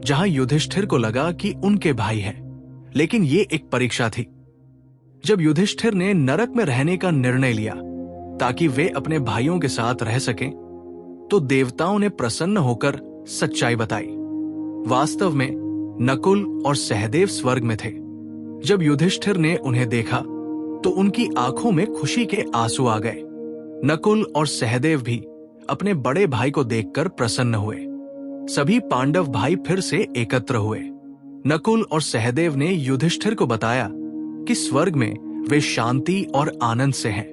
जहां युधिष्ठिर को लगा कि उनके भाई हैं, लेकिन ये एक परीक्षा थी। जब युधिष्ठिर ने नरक में रहने का निर्णय लिया ताकि वे अपने भाइयों के साथ रह सकें, तो देवताओं ने प्रसन्न होकर सच्चाई बताई। वास्तव में नकुल और सहदेव स्वर्ग में थे। जब युधिष्ठिर ने उन्हें देखा तो उनकी आंखों में खुशी के आंसू आ गए। नकुल और सहदेव भी अपने बड़े भाई को देखकर प्रसन्न हुए। सभी पांडव भाई फिर से एकत्र हुए। नकुल और सहदेव ने युधिष्ठिर को बताया कि स्वर्ग में वे शांति और आनंद से हैं।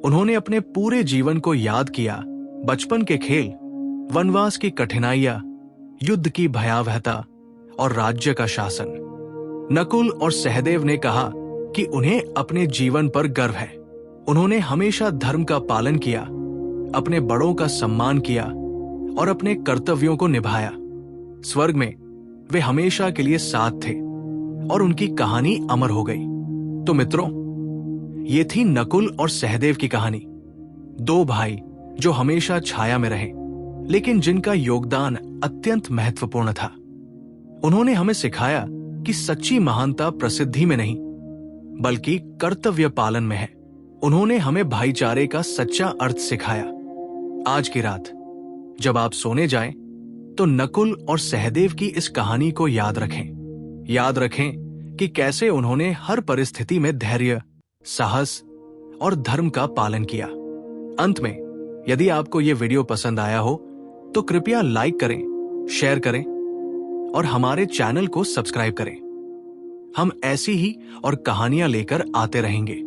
उन्होंने अपने पूरे जीवन को याद किया, बचपन के खेल, वनवास की कठिनाइयां, युद्ध की भयावहता और राज्य का शासन। नकुल और सहदेव ने कहा कि उन्हें अपने जीवन पर गर्व है। उन्होंने हमेशा धर्म का पालन किया, अपने बड़ों का सम्मान किया और अपने कर्तव्यों को निभाया। स्वर्ग में वे हमेशा के लिए साथ थे और उनकी कहानी अमर हो गई। तो मित्रों, ये थी नकुल और सहदेव की कहानी। दो भाई जो हमेशा छाया में रहे, लेकिन जिनका योगदान अत्यंत महत्वपूर्ण था। उन्होंने हमें सिखाया कि सच्ची महानता प्रसिद्धि में नहीं, बल्कि कर्तव्य पालन में है। उन्होंने हमें भाईचारे का सच्चा अर्थ सिखाया। आज की रात जब आप सोने जाएं, तो नकुल और सहदेव की इस कहानी को याद रखें। याद रखें कि कैसे उन्होंने हर परिस्थिति में धैर्य, साहस और धर्म का पालन किया। अंत में, यदि आपको यह वीडियो पसंद आया हो तो कृपया लाइक करें, शेयर करें और हमारे चैनल को सब्सक्राइब करें। हम ऐसी ही और कहानियां लेकर आते रहेंगे।